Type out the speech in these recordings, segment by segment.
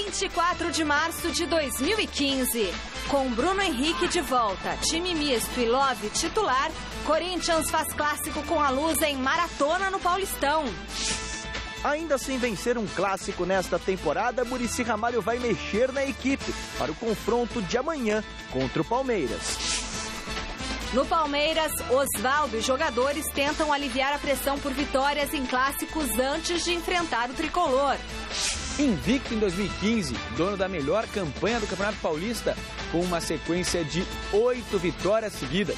24 de março de 2015. Com Bruno Henrique de volta, time misto e Love titular, Corinthians faz clássico com a Lusa em Maratona no Paulistão. Ainda sem vencer um clássico nesta temporada, Muricy Ramalho vai mexer na equipe para o confronto de amanhã contra o Palmeiras. No Palmeiras, Osvaldo e jogadores tentam aliviar a pressão por vitórias em clássicos antes de enfrentar o tricolor. Invicto em 2015, dono da melhor campanha do Campeonato Paulista, com uma sequência de 8 vitórias seguidas.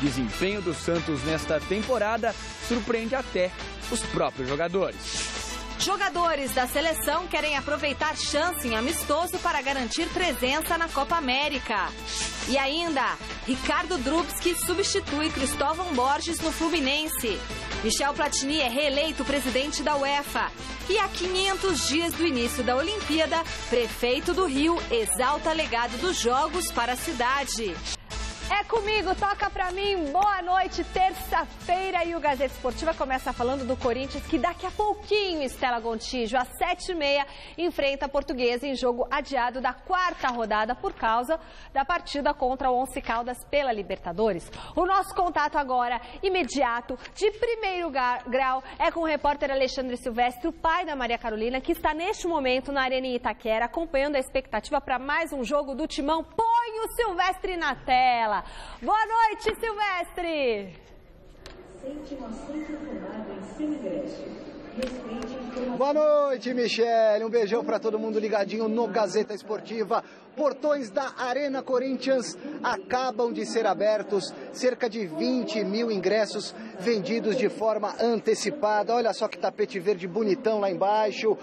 Desempenho do Santos nesta temporada surpreende até os próprios jogadores. Jogadores da seleção querem aproveitar chance em amistoso para garantir presença na Copa América. E ainda, Ricardo Drubski substitui Cristóvão Borges no Fluminense. Michel Platini é reeleito presidente da UEFA. E há 500 dias do início da Olimpíada, prefeito do Rio exalta legado dos Jogos para a cidade. É comigo, toca pra mim, boa noite, terça-feira, e o Gazeta Esportiva começa falando do Corinthians, que daqui a pouquinho, Estela Gontijo, às 7h30, enfrenta a Portuguesa em jogo adiado da 4ª rodada por causa da partida contra o Once Caldas pela Libertadores. O nosso contato agora, imediato, de primeiro grau, é com o repórter Alexandre Silvestre, o pai da Maria Carolina, que está neste momento na Arena em Itaquera, acompanhando a expectativa para mais um jogo do Timão. Põe o Silvestre na tela. Boa noite, Silvestre! Boa noite, Michele. Um beijão para todo mundo ligadinho no Gazeta Esportiva. Portões da Arena Corinthians acabam de ser abertos. Cerca de 20 mil ingressos vendidos de forma antecipada. Olha só que tapete verde bonitão lá embaixo.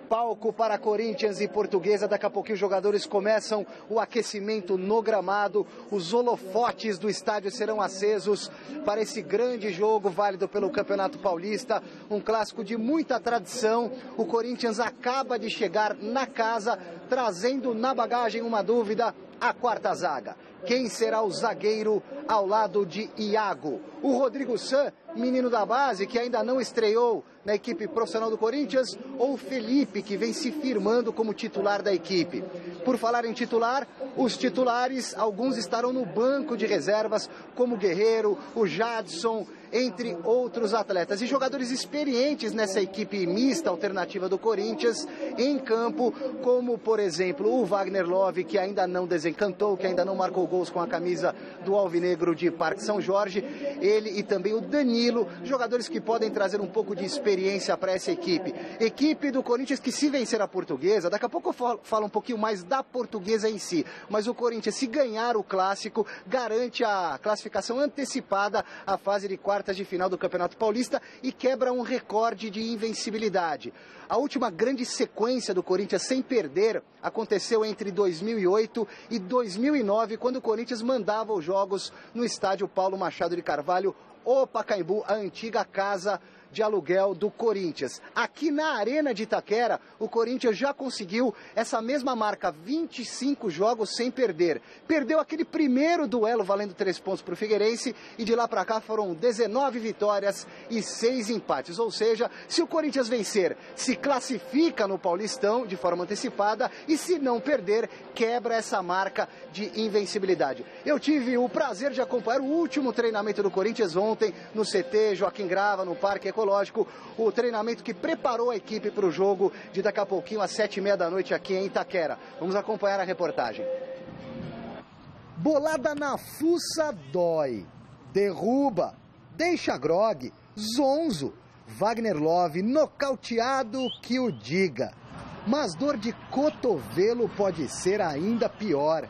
Palco para Corinthians e Portuguesa. Daqui a pouquinho os jogadores começam o aquecimento no gramado. Os holofotes do estádio serão acesos para esse grande jogo válido pelo Campeonato Paulista. Um clássico de muita tradição. O Corinthians acaba de chegar na casa, trazendo na bagagem uma dúvida: a quarta zaga. Quem será o zagueiro ao lado de Iago? O Rodrigo San, menino da base, que ainda não estreou na equipe profissional do Corinthians, ou o Felipe, que vem se firmando como titular da equipe? Por falar em titular, os titulares, alguns estarão no banco de reservas, como o Guerreiro, o Jadson, entre outros atletas. E jogadores experientes nessa equipe mista alternativa do Corinthians em campo, como, por exemplo, o Wagner Love, que ainda não desencantou, que ainda não marcou gols com a camisa do Alvinegro de Parque São Jorge. Ele e também o Danilo, jogadores que podem trazer um pouco de experiência para essa equipe. Equipe do Corinthians que, se vencer a Portuguesa, daqui a pouco eu falo um pouquinho mais da Portuguesa em si, mas o Corinthians, se ganhar o clássico, garante a classificação antecipada à fase de quartas de final do Campeonato Paulista e quebra um recorde de invencibilidade. A última grande sequência do Corinthians sem perder aconteceu entre 2008 e 2009, quando o Corinthians mandava os jogos no estádio Paulo Machado de Carvalho, o Pacaembu, a antiga casa de aluguel do Corinthians. Aqui na Arena de Itaquera, o Corinthians já conseguiu essa mesma marca, 25 jogos sem perder. Perdeu aquele primeiro duelo valendo 3 pontos para o Figueirense e de lá para cá foram 19 vitórias e 6 empates. Ou seja, se o Corinthians vencer, se classifica no Paulistão de forma antecipada e se não perder, quebra essa marca de invencibilidade. Eu tive o prazer de acompanhar o último treinamento do Corinthians ontem no CT Joaquim Grava, no Parque Ecológico, o treinamento que preparou a equipe para o jogo de daqui a pouquinho às 7h30 da noite aqui em Itaquera. Vamos acompanhar a reportagem. Bolada na fuça dói, derruba, deixa grogue, zonzo. Wagner Love nocauteado que o diga. Mas dor de cotovelo pode ser ainda pior.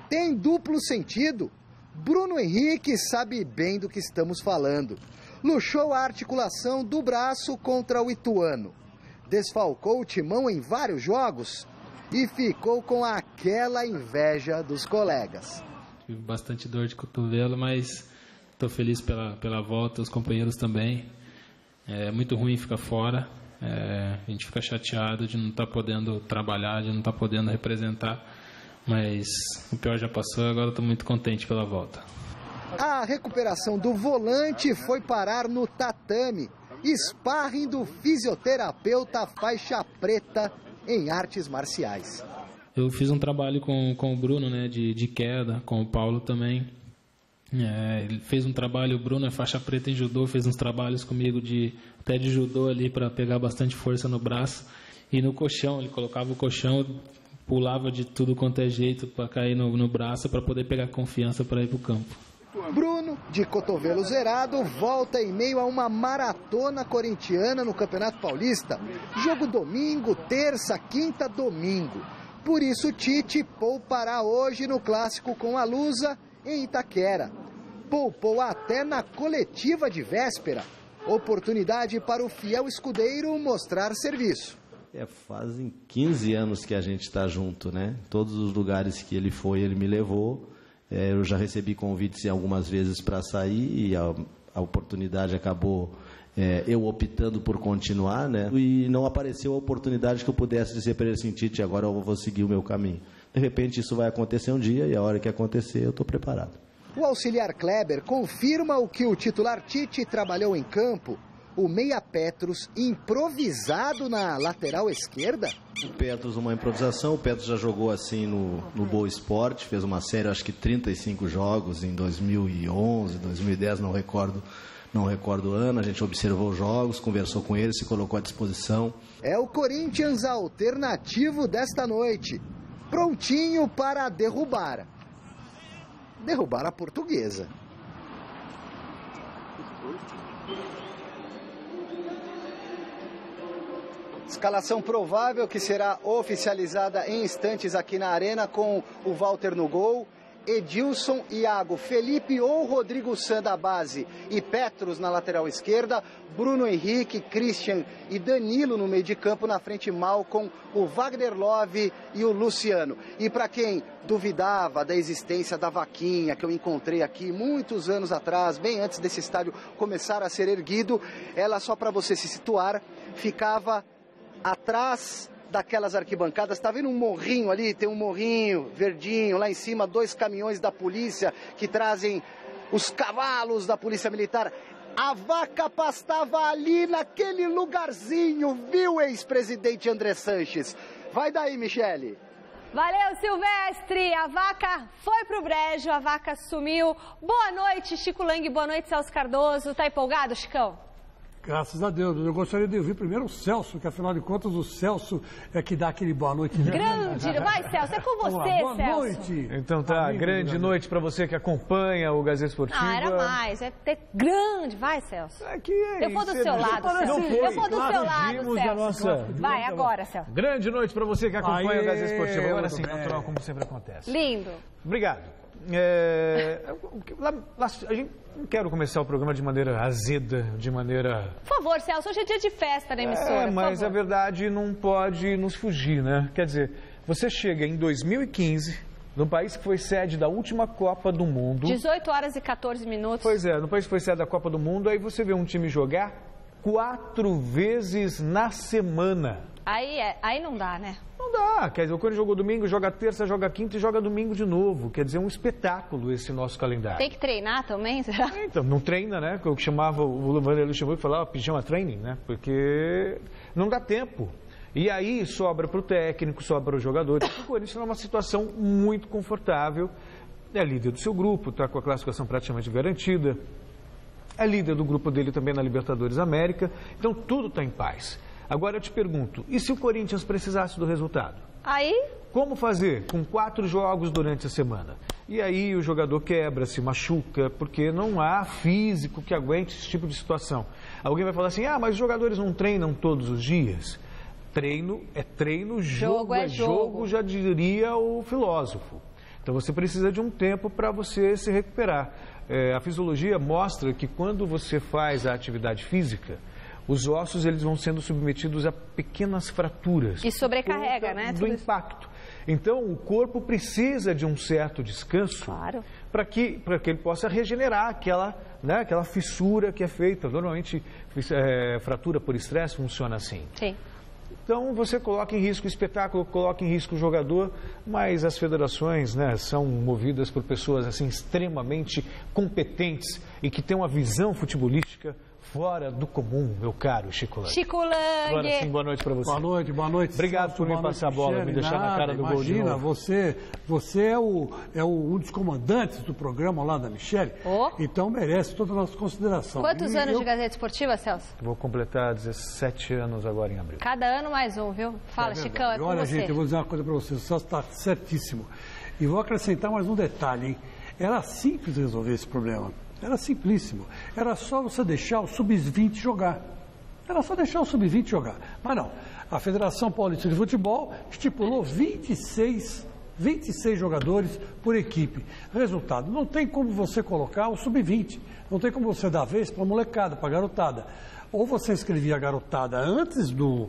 Tem duplo sentido? Bruno Henrique sabe bem do que estamos falando. Luxou a articulação do braço contra o Ituano. Desfalcou o Timão em vários jogos e ficou com aquela inveja dos colegas. Tive bastante dor de cotovelo, mas estou feliz pela volta, os companheiros também. É muito ruim ficar fora, a gente fica chateado de não estar podendo trabalhar, de não estar podendo representar, mas o pior já passou, agora estou muito contente pela volta. A recuperação do volante foi parar no tatame. Sparring do fisioterapeuta faixa preta em artes marciais. Eu fiz um trabalho com o Bruno, né, de queda, com o Paulo também. Ele fez um trabalho, o Bruno é faixa preta em judô, fez uns trabalhos comigo até de judô ali para pegar bastante força no braço. E no colchão, ele colocava o colchão, pulava de tudo quanto é jeito para cair no braço para poder pegar confiança para ir para o campo. Bruno, de cotovelo zerado, volta em meio a uma maratona corintiana no Campeonato Paulista. Jogo domingo, terça, quinta, domingo. Por isso Tite poupará hoje no clássico com a Lusa em Itaquera. Poupou até na coletiva de véspera. Oportunidade para o fiel escudeiro mostrar serviço. Fazem 15 anos que a gente está junto, né? Todos os lugares que ele foi, ele me levou. Eu já recebi convites algumas vezes para sair e a oportunidade acabou eu optando por continuar, né? E não apareceu a oportunidade que eu pudesse dizer para ele assim, Tite, agora eu vou seguir o meu caminho. De repente isso vai acontecer um dia e a hora que acontecer eu estou preparado. O auxiliar Kleber confirma o que o titular Tite trabalhou em campo. O meia Petros improvisado na lateral esquerda? O Petros, uma improvisação. O Petros já jogou assim no Boa Esporte, fez uma série, acho que 35 jogos em 2011, 2010, não recordo o ano. A gente observou os jogos, conversou com ele, se colocou à disposição. É o Corinthians alternativo desta noite, prontinho para derrubar a Portuguesa. Escalação provável que será oficializada em instantes aqui na Arena com o Walter no gol, Edilson, Iago, Felipe ou Rodrigo Sá da base e Petros na lateral esquerda, Bruno Henrique, Christian e Danilo no meio de campo, na frente Malcom, o Wagner Love e o Luciano. E para quem duvidava da existência da vaquinha que eu encontrei aqui muitos anos atrás, bem antes desse estádio começar a ser erguido, ela, só para você se situar, ficava atrás daquelas arquibancadas. Tá vendo um morrinho ali? Tem um morrinho verdinho, lá em cima 2 caminhões da polícia que trazem os cavalos da polícia militar. A vaca pastava ali naquele lugarzinho, viu, ex-presidente André Sanches? Vai daí, Michele. Valeu, Silvestre! A vaca foi pro brejo, a vaca sumiu. Boa noite, Chico Lang, boa noite, Celso Cardoso. Tá empolgado, Chicão? Graças a Deus. Eu gostaria de ouvir primeiro o Celso, que afinal de contas o Celso é que dá aquele boa noite. Grande, vai, Celso, é com você, boa Celso. Boa noite. Então tá, amigo, grande noite para você que acompanha o Gazeta Esportiva. Ah, era mais, é ter grande, vai, Celso. Eu vou do seu lado, Celso. Eu vou do seu lado, Celso. Vai, agora, Celso. Grande noite para você que acompanha o Gazeta Esportiva. Agora sim, natural, como sempre acontece. Lindo. Obrigado. Não quero começar o programa de maneira azeda, de maneira... Por favor, Celso, hoje é dia de festa na emissora, mas a verdade não pode nos fugir, né? Quer dizer, você chega em 2015, no país que foi sede da última Copa do Mundo... 18 horas e 14 minutos. Pois é, no país que foi sede da Copa do Mundo, aí você vê um time jogar 4 vezes na semana. Aí não dá, né? Não dá. Quer dizer, o Corinthians jogou domingo, joga terça, joga quinta e joga domingo de novo. Quer dizer, é um espetáculo esse nosso calendário. Tem que treinar também, será? Então, não treina, né? O que chamava, o Vanderlei Luxemburgo falava pijama training, né? Porque não dá tempo. E aí sobra para o técnico, sobra para os jogadores. O Corinthians está numa situação muito confortável. É líder do seu grupo, está com a classificação praticamente garantida. É líder do grupo dele também na Libertadores América. Então, tudo está em paz. Agora eu te pergunto, e se o Corinthians precisasse do resultado? Aí? Como fazer com 4 jogos durante a semana? E aí o jogador quebra, se machuca, porque não há físico que aguente esse tipo de situação. Alguém vai falar assim, mas os jogadores não treinam todos os dias? Treino é treino, jogo é jogo, já diria o filósofo. Então você precisa de um tempo para você se recuperar. A fisiologia mostra que quando você faz a atividade física, os ossos eles vão sendo submetidos a pequenas fraturas. E sobrecarrega, né? Do impacto. Então, o corpo precisa de um certo descanso, claro, para que ele possa regenerar aquela fissura que é feita. Normalmente, fratura por estresse funciona assim. Sim. Então, você coloca em risco o espetáculo, coloca em risco o jogador, mas as federações, né, são movidas por pessoas assim extremamente competentes e que têm uma visão futebolística fora do comum, meu caro Chico Lang. Chico Lang. Agora sim, boa noite para você. Boa noite. Obrigado por me passar a bola, me deixar na cara do gol de novo. Você é um dos comandantes do programa lá da Michele, então merece toda a nossa consideração. Quantos anos de Gazeta Esportiva, Celso? Vou completar 17 anos agora em abril. Cada ano mais um, viu? Fala, Chicão, é com Olha, você. gente, eu vou dizer uma coisa para você, o Celso está certíssimo. E vou acrescentar mais um detalhe, hein? Era simples resolver esse problema. Era simplíssimo. Era só você deixar o Sub-20 jogar. Era só deixar o Sub-20 jogar. Mas não. A Federação Paulista de Futebol estipulou 26 jogadores por equipe. Resultado, não tem como você colocar o Sub-20. Não tem como você dar vez para a molecada, para a garotada. Ou você escrevia a garotada antes do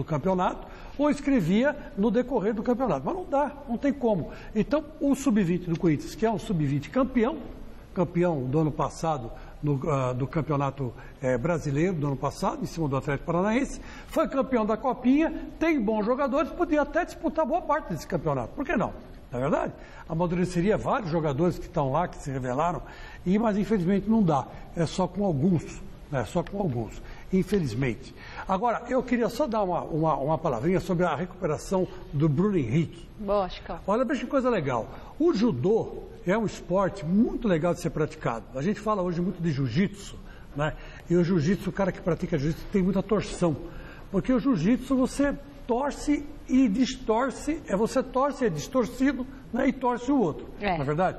campeonato, ou escrevia no decorrer do campeonato. Mas não dá, não tem como. Então, o Sub-20 do Corinthians, que é um Sub-20 campeão do ano passado, do Campeonato Brasileiro do ano passado, em cima do Atlético Paranaense, foi campeão da Copinha, tem bons jogadores, podia até disputar boa parte desse campeonato. Por que não? Na verdade, amadureceria vários jogadores que estão lá, que se revelaram, mas infelizmente não dá. É só com alguns. Infelizmente. Agora, eu queria só dar uma palavrinha sobre a recuperação do Bruno Henrique. Boa, Chico. Olha, veja que coisa legal. O judô é um esporte muito legal de ser praticado. A gente fala hoje muito de jiu-jitsu, né? E o jiu-jitsu, o cara que pratica jiu-jitsu tem muita torção. Porque o jiu-jitsu você torce e distorce, você torce, é distorcido, né? E torce o outro. Na é verdade?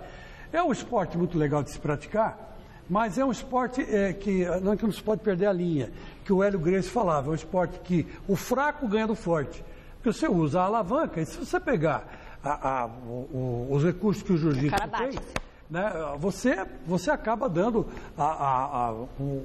É um esporte muito legal de se praticar. Mas é um esporte que não se pode perder a linha, que o Hélio Gracie falava, é um esporte que o fraco ganha do forte. Porque você usa a alavanca, e se você pegar os recursos que o jiu-jitsu tem, né, você acaba dando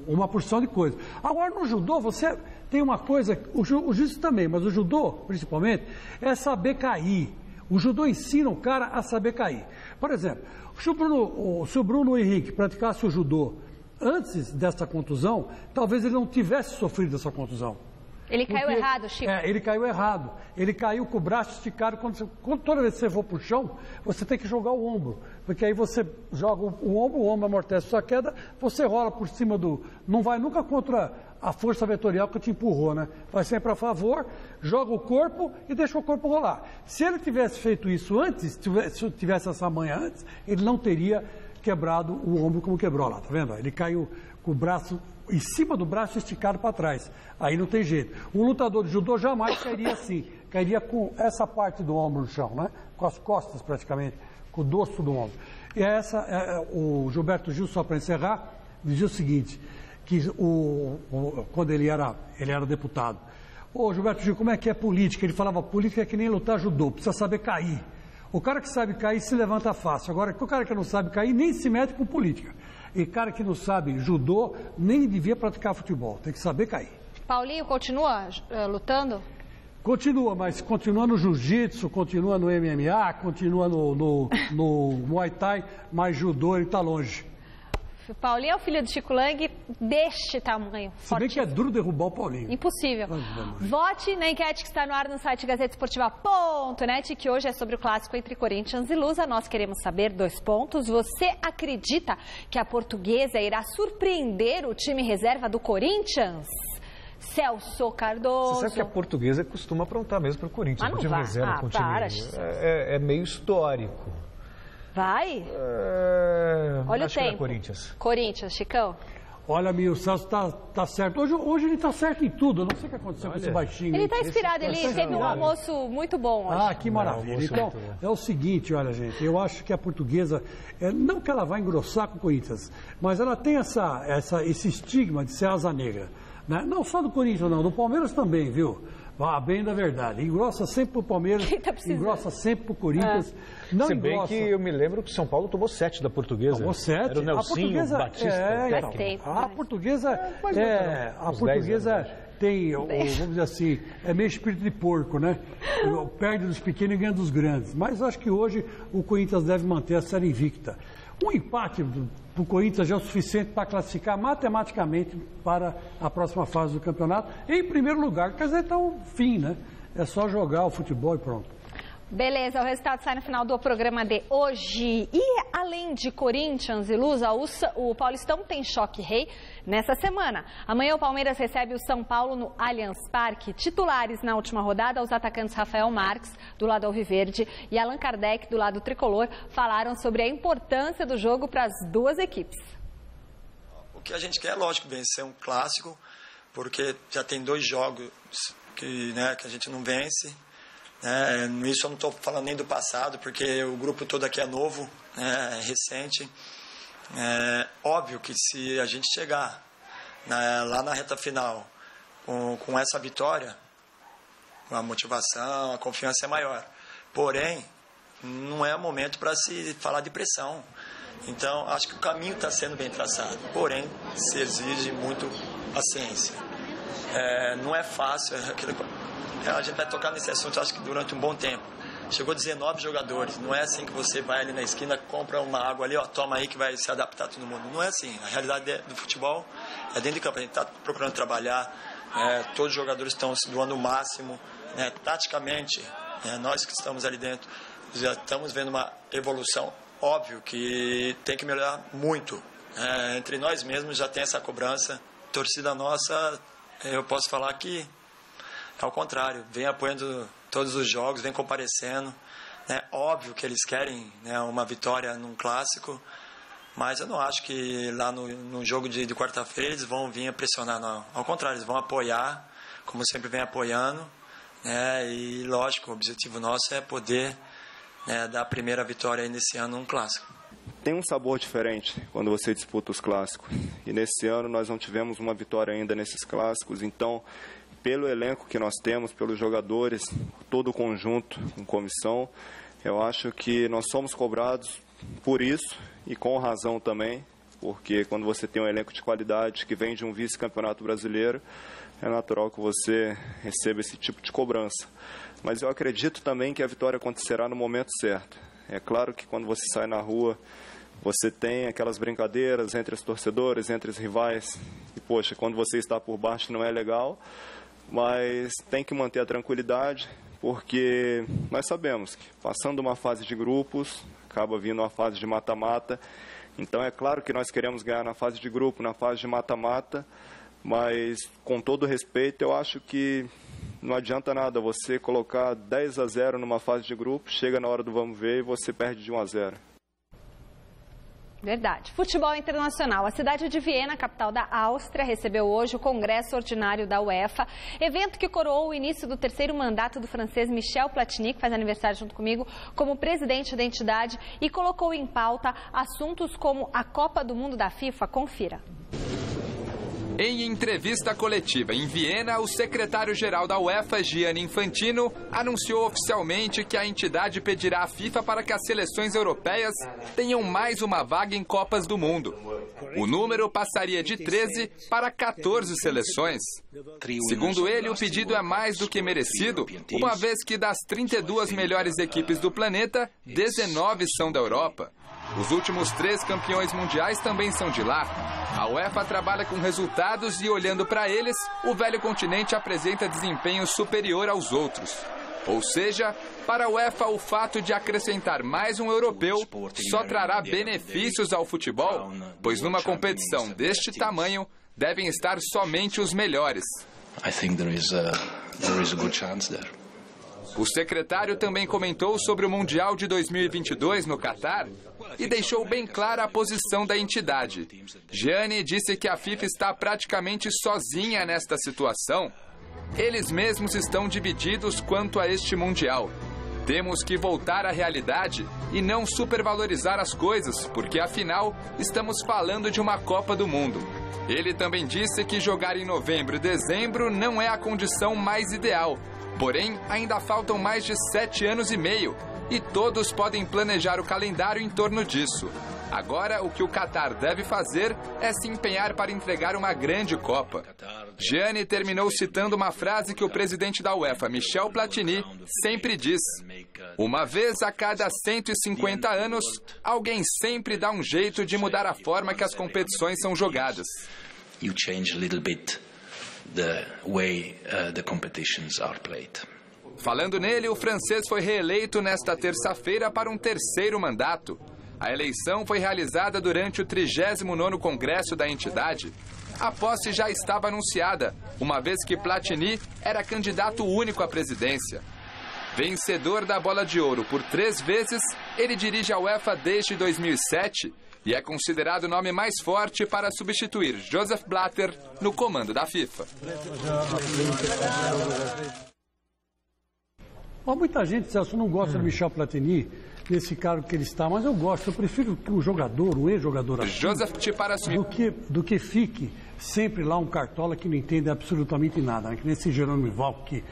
uma porção de coisa. Agora, no judô, você tem uma coisa, o jiu-jitsu também, mas o judô, principalmente, é saber cair. O judô ensina o cara a saber cair. Por exemplo, se o Bruno Henrique praticasse o judô antes dessa contusão, talvez ele não tivesse sofrido essa contusão. Ele caiu errado, Chico. Ele caiu errado. Ele caiu com o braço esticado. Toda vez que você for para o chão, você tem que jogar o ombro. Porque aí você joga o ombro amortece sua queda, você rola por cima do... Não vai nunca contra a força vetorial que te empurrou, né? Vai sempre a favor, joga o corpo e deixa o corpo rolar. Se ele tivesse feito isso antes, se tivesse essa manha antes, ele não teria quebrado o ombro como quebrou lá, tá vendo? Ele caiu com o braço em cima do braço esticado para trás. Aí não tem jeito. Um lutador de judô jamais cairia assim. Cairia com essa parte do ombro no chão, né? Com as costas praticamente, com o dorso do ombro. E o Gilberto Gil, só para encerrar, dizia o seguinte, que quando ele era deputado. Ô Gilberto Gil, como é que é política? Ele falava, política é que nem lutar judô, precisa saber cair. O cara que sabe cair se levanta fácil. Agora, o cara que não sabe cair nem se mete com política. E cara que não sabe judô nem devia praticar futebol, tem que saber cair. Paulinho continua lutando? Continua, mas continua no jiu-jitsu, continua no MMA, continua no Muay Thai, mas judô ele está longe. Paulinho é o filho do Chico Lang deste tamanho. Se bem que é duro derrubar o Paulinho. Impossível. Vote na enquete que está no ar no site gazetesportiva.net, que hoje é sobre o clássico entre Corinthians e Lusa. Nós queremos saber 2 pontos. Você acredita que a Portuguesa irá surpreender o time reserva do Corinthians? Celso Cardoso. Você sabe que a Portuguesa costuma aprontar mesmo para o Corinthians. Mas não vai. Reserva com o time. É meio histórico. Vai? Olha acho o tempo. Corinthians, Chicão. Olha, o Celso tá certo. Hoje ele tá certo em tudo. Eu não sei o que aconteceu com esse baixinho. Ele tá inspirado. Ele teve um almoço muito bom hoje. Ah, que maravilha. Então, é o seguinte, olha, gente. Eu acho que a Portuguesa, não que ela vai engrossar com o Corinthians, mas ela tem esse estigma de ser asa negra. Né? Não só do Corinthians, não. Do Palmeiras também, viu? Bem da verdade. Engrossa sempre pro Palmeiras, engrossa sempre pro Corinthians. Não Se engrossa. bem que eu me lembro que o São Paulo tomou 7 da Portuguesa. Tomou 7. Era o Nelsinho Batista, técnico. A Portuguesa tem, vamos dizer assim, é meio espírito de porco, né? Perde dos pequenos e ganha dos grandes. Mas acho que hoje o Corinthians deve manter a série invicta. Um empate para o Corinthians já é o suficiente para classificar matematicamente para a próxima fase do campeonato. Em primeiro lugar, quer dizer, então, fim, né? É só jogar o futebol e pronto. Beleza, o resultado sai no final do programa de hoje. E além de Corinthians e Lusa, o Paulistão tem choque rei nessa semana. Amanhã o Palmeiras recebe o São Paulo no Allianz Parque. Titulares na última rodada, os atacantes Rafael Marques, do lado alviverde, e Allan Kardec, do lado tricolor, falaram sobre a importância do jogo para as duas equipes. O que a gente quer, lógico, vencer um clássico, porque já tem 2 jogos que a gente não vence. Isso eu não estou falando nem do passado, porque o grupo todo aqui é novo, é recente. Óbvio que se a gente chegar lá na reta final com essa vitória, a motivação, a confiança é maior. Porém, não é momento para se falar de pressão. Então, acho que o caminho está sendo bem traçado. Porém, se exige muito paciência. Não é fácil. A gente vai tocar nesse assunto, acho que durante um bom tempo. Chegou 19 jogadores. Não é assim que você vai ali na esquina, compra uma água ali, toma aí que vai se adaptar todo mundo. Não é assim. A realidade do futebol é dentro de campo. A gente está procurando trabalhar. Todos os jogadores estão se doando o máximo. Taticamente, nós que estamos ali dentro, já estamos vendo uma evolução. Óbvio que tem que melhorar muito. Entre nós mesmos já tem essa cobrança. Torcida nossa, eu posso falar que ao contrário, vem apoiando todos os jogos, vem comparecendo. Óbvio que eles querem uma vitória num clássico, mas eu não acho que lá no jogo de quarta-feira eles vão vir pressionar, não. Ao contrário, eles vão apoiar, como sempre vem apoiando. E, lógico, o objetivo nosso é poder dar a primeira vitória aí nesse ano num clássico. Tem um sabor diferente quando você disputa os clássicos. E nesse ano nós não tivemos uma vitória ainda nesses clássicos, então, pelo elenco que nós temos, pelos jogadores, todo o conjunto, com comissão, eu acho que nós somos cobrados por isso e com razão também, porque quando você tem um elenco de qualidade que vem de um vice-campeonato brasileiro, é natural que você receba esse tipo de cobrança. Mas eu acredito também que a vitória acontecerá no momento certo. É claro que quando você sai na rua, você tem aquelas brincadeiras entre os torcedores, entre os rivais, e poxa, quando você está por baixo não é legal, mas tem que manter a tranquilidade, porque nós sabemos que passando uma fase de grupos, acaba vindo uma fase de mata-mata. Então é claro que nós queremos ganhar na fase de grupo, na fase de mata-mata, mas com todo respeito, eu acho que não adianta nada você colocar 10-0 numa fase de grupo, chega na hora do vamos ver e você perde de 1-0. Verdade. Futebol internacional. A cidade de Viena, capital da Áustria, recebeu hoje o Congresso Ordinário da UEFA, evento que coroou o início do 3º mandato do francês Michel Platini, que faz aniversário junto comigo, como presidente da entidade, e colocou em pauta assuntos como a Copa do Mundo da FIFA. Confira. Em entrevista coletiva em Viena, o secretário-geral da UEFA, Gianni Infantino, anunciou oficialmente que a entidade pedirá à FIFA para que as seleções europeias tenham mais uma vaga em Copas do Mundo. O número passaria de 13 para 14 seleções. Segundo ele, o pedido é mais do que merecido, uma vez que das 32 melhores equipes do planeta, 19 são da Europa. Os últimos 3 campeões mundiais também são de lá. A UEFA trabalha com resultados e, olhando para eles, o velho continente apresenta desempenho superior aos outros. Ou seja, para a UEFA, o fato de acrescentar mais um europeu só trará benefícios ao futebol, pois numa competição deste tamanho, devem estar somente os melhores. O secretário também comentou sobre o Mundial de 2022 no Catar e deixou bem clara a posição da entidade. Gianni disse que a FIFA está praticamente sozinha nesta situação. Eles mesmos estão divididos quanto a este Mundial. Temos que voltar à realidade e não supervalorizar as coisas, porque afinal estamos falando de uma Copa do Mundo. Ele também disse que jogar em novembro e dezembro não é a condição mais ideal. Porém, ainda faltam mais de 7 anos e meio e todos podem planejar o calendário em torno disso. Agora, o que o Catar deve fazer é se empenhar para entregar uma grande Copa. Gianni terminou citando uma frase que o presidente da UEFA, Michel Platini, sempre diz: uma vez a cada 150 anos, alguém sempre dá um jeito de mudar a forma que as competições são jogadas. You change a little bit the way the competitions are played. Falando nele, o francês foi reeleito nesta terça-feira para um terceiro mandato. A eleição foi realizada durante o 39º Congresso da entidade. A posse já estava anunciada, uma vez que Platini era candidato único à presidência. Vencedor da Bola de Ouro por 3 vezes, ele dirige a UEFA desde 2007 e é considerado o nome mais forte para substituir Joseph Blatter no comando da FIFA. Muita gente, Celso, não gosta de Michel Platini, nesse cargo que ele está, mas eu gosto. Eu prefiro que o jogador, o ex-jogador assim, do que fique sempre lá um cartola que não entende absolutamente nada, né? Que nesse Jerônimo Valk, que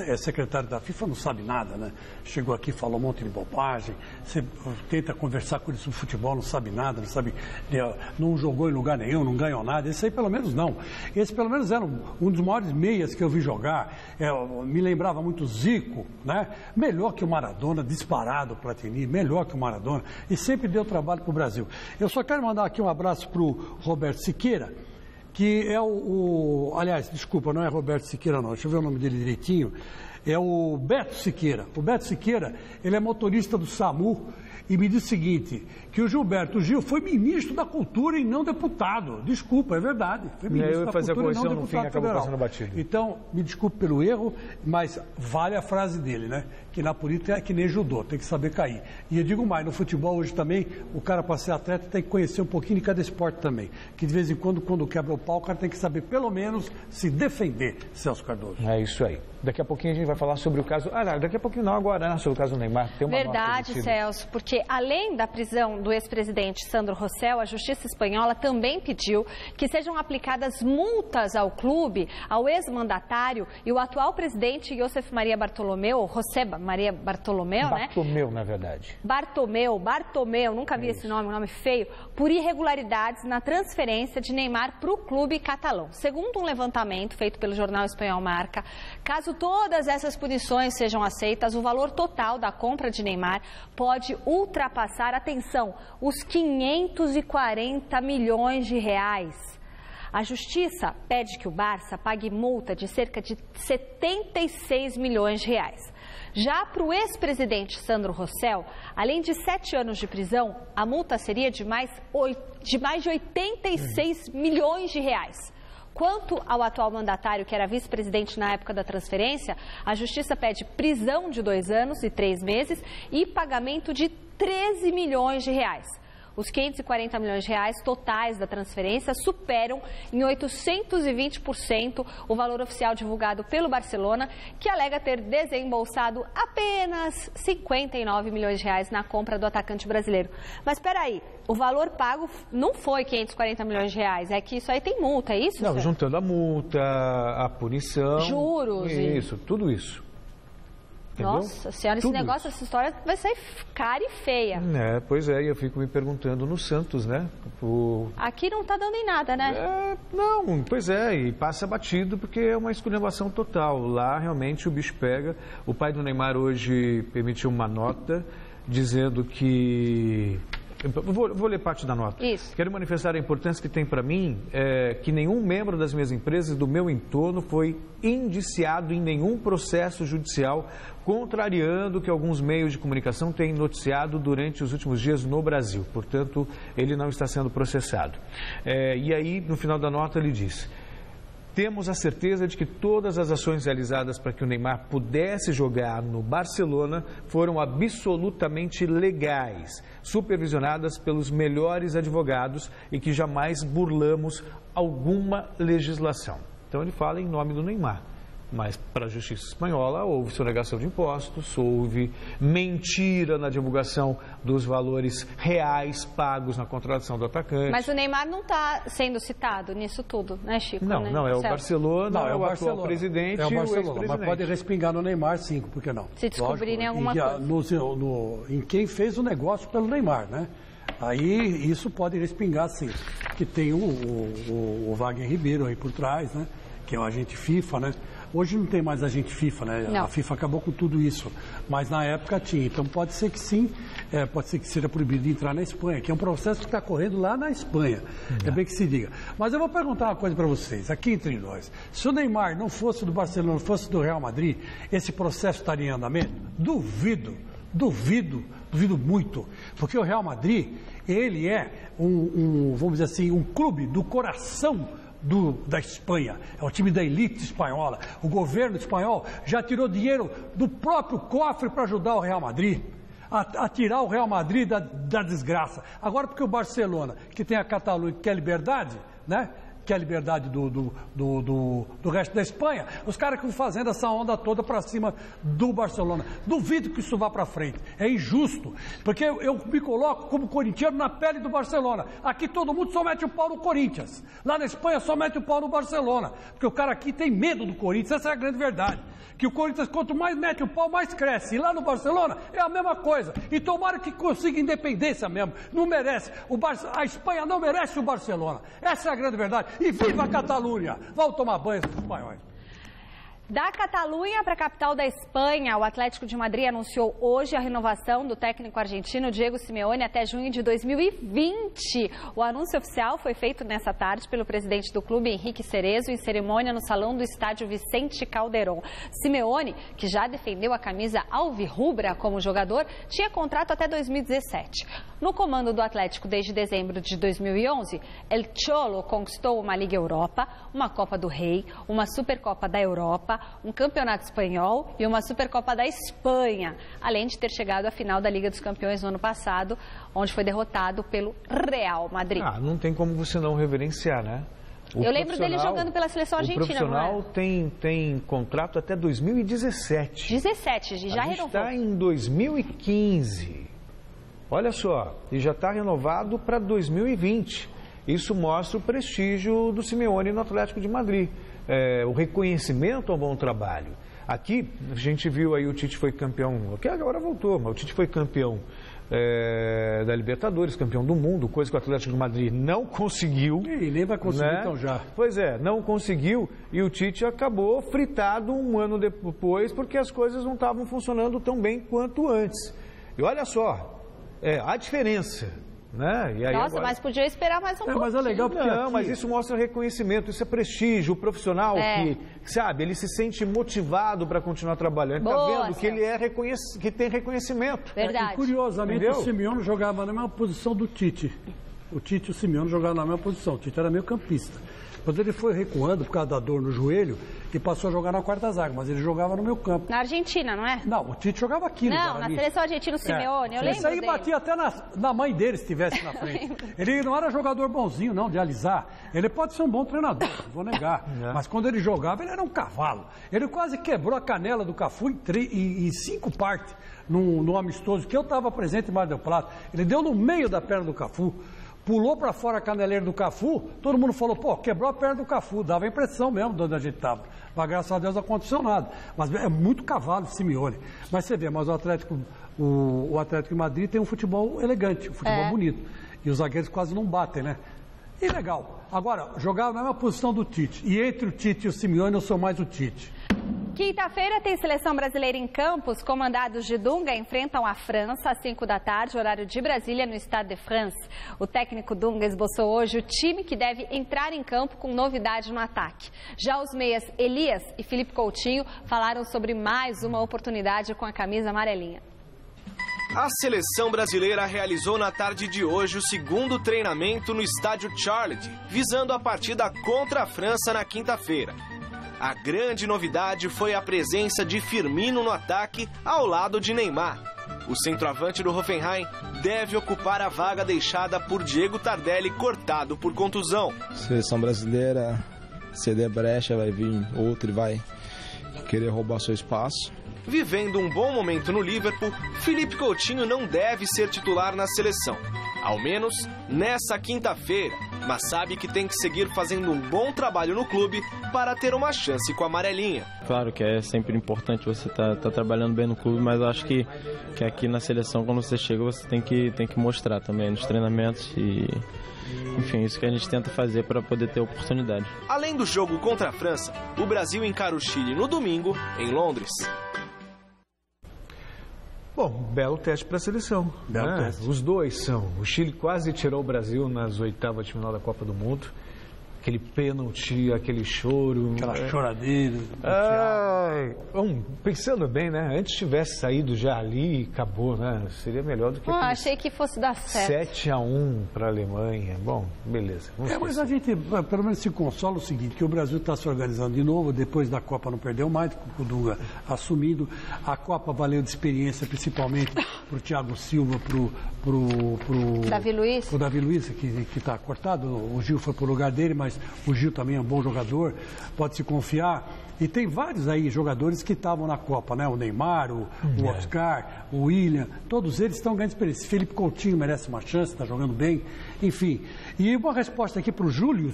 é secretário da FIFA, não sabe nada, né? Chegou aqui, falou um monte de bobagem, você tenta conversar com ele sobre futebol, não sabe nada, não jogou em lugar nenhum, não ganhou nada. Esse aí pelo menos não. Esse pelo menos era um dos maiores meias que eu vi jogar. Me lembrava muito Zico, né? Melhor que o Maradona, disparado o Platini, melhor que o Maradona, e sempre deu trabalho para o Brasil. Eu só quero mandar aqui um abraço para o Roberto Siqueira, que é aliás, desculpa, não é Roberto Siqueira não, deixa eu ver o nome dele direitinho, é o Beto Siqueira. O Beto Siqueira, ele é motorista do SAMU e me diz o seguinte, que o Gilberto Gil foi ministro da Cultura e não deputado. Desculpa, é verdade. Foi ministro da Cultura e não deputado federal. Então, me desculpe pelo erro, mas vale a frase dele, né? Que na política é que nem judô, tem que saber cair. E eu digo mais, no futebol hoje também, o cara para ser atleta tem que conhecer um pouquinho de cada esporte também. Que de vez em quando quebra o pau, o cara tem que saber pelo menos se defender, Celso Cardoso. É isso aí. Daqui a pouquinho a gente vai falar sobre o caso... daqui a pouquinho não, agora, né? Sobre o caso do Neymar. Tem uma verdade, Celso, porque além da prisão do ex-presidente Sandro Rosell, a Justiça Espanhola também pediu que sejam aplicadas multas ao clube, ao ex-mandatário e o atual presidente Josep Maria Bartomeu, José Maria Bartomeu, né? Bartomeu, na verdade. Bartomeu, nunca vi esse nome, um nome feio, por irregularidades na transferência de Neymar para o clube catalão. Segundo um levantamento feito pelo jornal espanhol Marca, caso todas essas punições sejam aceitas, o valor total da compra de Neymar pode ultrapassar, atenção, os 540 milhões de reais. A Justiça pede que o Barça pague multa de cerca de 76 milhões de reais. Já para o ex-presidente Sandro Rosell, além de 7 anos de prisão, a multa seria de mais de 86 milhões de reais. Quanto ao atual mandatário, que era vice-presidente na época da transferência, a Justiça pede prisão de 2 anos e 3 meses e pagamento de 13 milhões de reais. Os 540 milhões de reais totais da transferência superam em 820% o valor oficial divulgado pelo Barcelona, que alega ter desembolsado apenas 59 milhões de reais na compra do atacante brasileiro. Mas espera aí, o valor pago não foi 540 milhões de reais, é que isso aí tem multa, é isso? Não, juntando a multa, a punição... Juros. Isso, tudo isso. Entendeu? Nossa senhora, esse negócio, essa história vai sair cara e feia. Pois é, e eu fico me perguntando no Santos, né? Aqui não tá dando em nada, né? Não, pois é, e passa batido porque é uma esculhambação total. Lá realmente o bicho pega. O pai do Neymar hoje emitiu uma nota dizendo que... Vou ler parte da nota. Isso. Quero manifestar a importância que tem para mim que nenhum membro das minhas empresas do meu entorno foi indiciado em nenhum processo judicial, contrariando o que alguns meios de comunicação têm noticiado durante os últimos dias no Brasil. Portanto, ele não está sendo processado. E aí, no final da nota, ele diz... Temos a certeza de que todas as ações realizadas para que o Neymar pudesse jogar no Barcelona foram absolutamente legais, supervisionadas pelos melhores advogados e que jamais burlamos alguma legislação. Então ele fala em nome do Neymar. Mas para a Justiça Espanhola houve sonegação de impostos, houve mentira na divulgação dos valores reais pagos na contratação do atacante. Mas o Neymar não está sendo citado nisso tudo, né, Chico? Não, é o Barcelona, é o atual presidente e o ex-presidente. Mas pode respingar no Neymar, sim, por que não? Se descobrirem alguma coisa. Em quem fez o negócio pelo Neymar, né? Aí isso pode respingar, sim. Que tem o Wagner Ribeiro aí por trás, né? Que é o agente FIFA, né? Hoje não tem mais agente FIFA, né? Não. A FIFA acabou com tudo isso. Mas na época tinha. Então pode ser que sim, pode ser que seja proibido de entrar na Espanha, que é um processo que está correndo lá na Espanha. É bem que se diga. Mas eu vou perguntar uma coisa para vocês, aqui entre nós. Se o Neymar não fosse do Barcelona, fosse do Real Madrid, esse processo estaria em andamento? Duvido muito. Porque o Real Madrid, ele é vamos dizer assim, um clube do coração da Espanha, é o time da elite espanhola. O governo espanhol já tirou dinheiro do próprio cofre para ajudar o Real Madrid a tirar o Real Madrid da desgraça. Agora, porque o Barcelona, que tem a Catalunha, que quer liberdade, né? Que é a liberdade do resto da Espanha, os caras que estão fazendo essa onda toda para cima do Barcelona. Duvido que isso vá para frente. É injusto, porque eu me coloco como corintiano na pele do Barcelona. Aqui todo mundo só mete o pau no Corinthians. Lá na Espanha só mete o pau no Barcelona, porque o cara aqui tem medo do Corinthians. Essa é a grande verdade. Que o Corinthians, quanto mais mete o pau, mais cresce. E lá no Barcelona é a mesma coisa. E tomara que consiga independência mesmo. Não merece. A Espanha não merece o Barcelona. Essa é a grande verdade. E viva a Catalunha! Vão tomar banho os espanhóis. Da Catalunha para a capital da Espanha, o Atlético de Madrid anunciou hoje a renovação do técnico argentino Diego Simeone até junho de 2020. O anúncio oficial foi feito nessa tarde pelo presidente do clube, Henrique Cerezo, em cerimônia no salão do estádio Vicente Calderón. Simeone, que já defendeu a camisa alvirrubra como jogador, tinha contrato até 2017. No comando do Atlético desde dezembro de 2011, El Cholo conquistou uma Liga Europa, uma Copa do Rei, uma Supercopa da Europa, um campeonato espanhol e uma Supercopa da Espanha, além de ter chegado à final da Liga dos Campeões no ano passado, onde foi derrotado pelo Real Madrid. Não tem como você não reverenciar, né? Eu lembro dele jogando pela seleção argentina. O profissional tem contrato até 2017. 17, já renovou. A gente está em 2015. Olha só, e já está renovado para 2020. Isso mostra o prestígio do Simeone no Atlético de Madrid. O reconhecimento ao bom trabalho. Aqui, a gente viu aí o Tite foi campeão, que agora voltou, mas o Tite foi campeão da Libertadores, campeão do mundo, coisa que o Atlético de Madrid não conseguiu. E nem vai conseguir, né? Então já. Pois é, não conseguiu e o Tite acabou fritado um ano depois porque as coisas não estavam funcionando tão bem quanto antes. E olha só, a diferença. Né? E aí Nossa, agora... mas podia esperar mais um pouco. Mas é legal porque mas isso mostra reconhecimento, isso é prestígio, o profissional que, sabe, ele se sente motivado para continuar trabalhando. Está vendo que ele que tem reconhecimento. Verdade. E, curiosamente, o Simeone jogava na mesma posição do Tite. O Tite e o Simeone jogavam na mesma posição. O Tite era meio campista. Quando ele foi recuando por causa da dor no joelho, e passou a jogar na quarta zaga, mas ele jogava no meio campo. Na Argentina, não é? Não, o Tite jogava aqui no Guarani. Não, na seleção argentina, o Simeone, eu lembro Isso aí dele. batia até na mãe dele, se estivesse na frente. Ele não era jogador bonzinho, não, de alisar. Ele pode ser um bom treinador, não vou negar. Mas quando ele jogava, ele era um cavalo. Ele quase quebrou a canela do Cafu em 5 partes, no amistoso, que eu estava presente em Mar del Plata. Ele deu no meio da perna do Cafu. Pulou para fora a caneleira do Cafu, todo mundo falou, quebrou a perna do Cafu, dava a impressão mesmo de onde a gente estava. Mas graças a Deus não aconteceu nada. Mas é muito cavalo de Simeone. Mas você vê, mas o Atlético de Madrid tem um futebol elegante, um futebol bonito. E os zagueiros quase não batem, né? E legal. Agora, jogar na mesma posição do Tite. E entre o Tite e o Simeone, eu sou mais o Tite. Quinta-feira tem seleção brasileira em Campos. Comandados de Dunga enfrentam a França às 5 da tarde, horário de Brasília, no Stade de France. O técnico Dunga esboçou hoje o time que deve entrar em campo com novidade no ataque. Já os meias Elias e Felipe Coutinho falaram sobre mais uma oportunidade com a camisa amarelinha. A seleção brasileira realizou na tarde de hoje o segundo treinamento no estádio Charlotte, visando a partida contra a França na quinta-feira. A grande novidade foi a presença de Firmino no ataque ao lado de Neymar. O centroavante do Hoffenheim deve ocupar a vaga deixada por Diego Tardelli, cortado por contusão. Seleção brasileira, se der brecha, vai vir outro e vai querer roubar seu espaço. Vivendo um bom momento no Liverpool, Felipe Coutinho não deve ser titular na seleção. ao menos nessa quinta-feira, mas sabe que tem que seguir fazendo um bom trabalho no clube para ter uma chance com a amarelinha. Claro que é sempre importante você estar trabalhando bem no clube, mas eu acho que aqui na seleção, quando você chega, você tem que mostrar também nos treinamentos e... Enfim, isso que a gente tenta fazer para poder ter oportunidade. Além do jogo contra a França, o Brasil encara o Chile no domingo, em Londres. Bom, belo teste para a seleção. Belo teste. Os dois são. O Chile quase tirou o Brasil nas oitavas de final da Copa do Mundo. Aquele pênalti, aquele choro. Aquela choradeira. Pensando bem, né? Antes tivesse saído já ali e acabou, né? Seria melhor do que... achei que fosse dar certo. 7-1 para a Alemanha. Bom, beleza. Mas a gente, pelo menos, se consola o seguinte, que o Brasil está se organizando de novo, depois da Copa não perdeu mais, com o Dunga assumindo. A Copa valeu de experiência, principalmente para o Thiago Silva, pro Davi Luiz. O Davi Luiz, que está cortado. O Gil foi para o lugar dele, mas o Gil também é um bom jogador, pode se confiar. E tem vários aí jogadores que estavam na Copa, né? O Neymar, o Oscar, o William, todos eles estão ganhando experiência. Felipe Coutinho merece uma chance, está jogando bem, enfim. E uma resposta aqui para o Júlio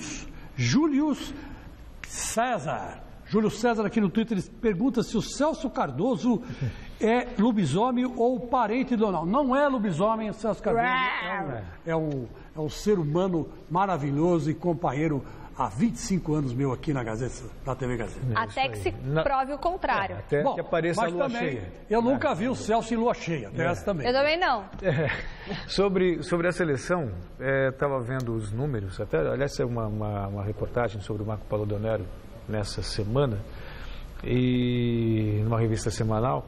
César. Júlio César aqui no Twitter, ele pergunta se o Celso Cardoso é lobisomem ou parente do Ronaldo. Não é lobisomem, o Celso Cardoso é um ser humano maravilhoso e companheiro há 25 anos meu aqui na Gazeta, na TV Gazeta. Até que se prove o contrário. Até que apareça a lua cheia. Eu nunca vi o Celso em lua cheia, essa também. Eu também não. Sobre a seleção, estava vendo os números, até, aliás, é uma reportagem sobre o Marco Paulo Del Nero nessa semana, e numa revista semanal.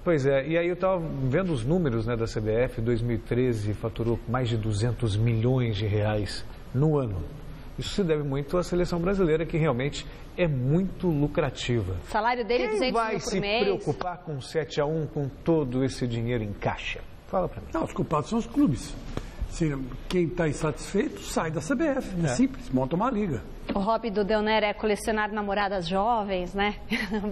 Pois é, e aí eu estava vendo os números, né, da CBF. 2013 faturou mais de 200 milhões de reais no ano. Isso se deve muito à seleção brasileira, que realmente é muito lucrativa. O salário dele é 200 mil por mês. Quem vai se preocupar com 7-1 com todo esse dinheiro em caixa? Fala para mim. Não, os culpados são os clubes. Quem está insatisfeito sai da CBF. É simples, monta uma liga. O hobby do Del Nero é colecionar namoradas jovens, né?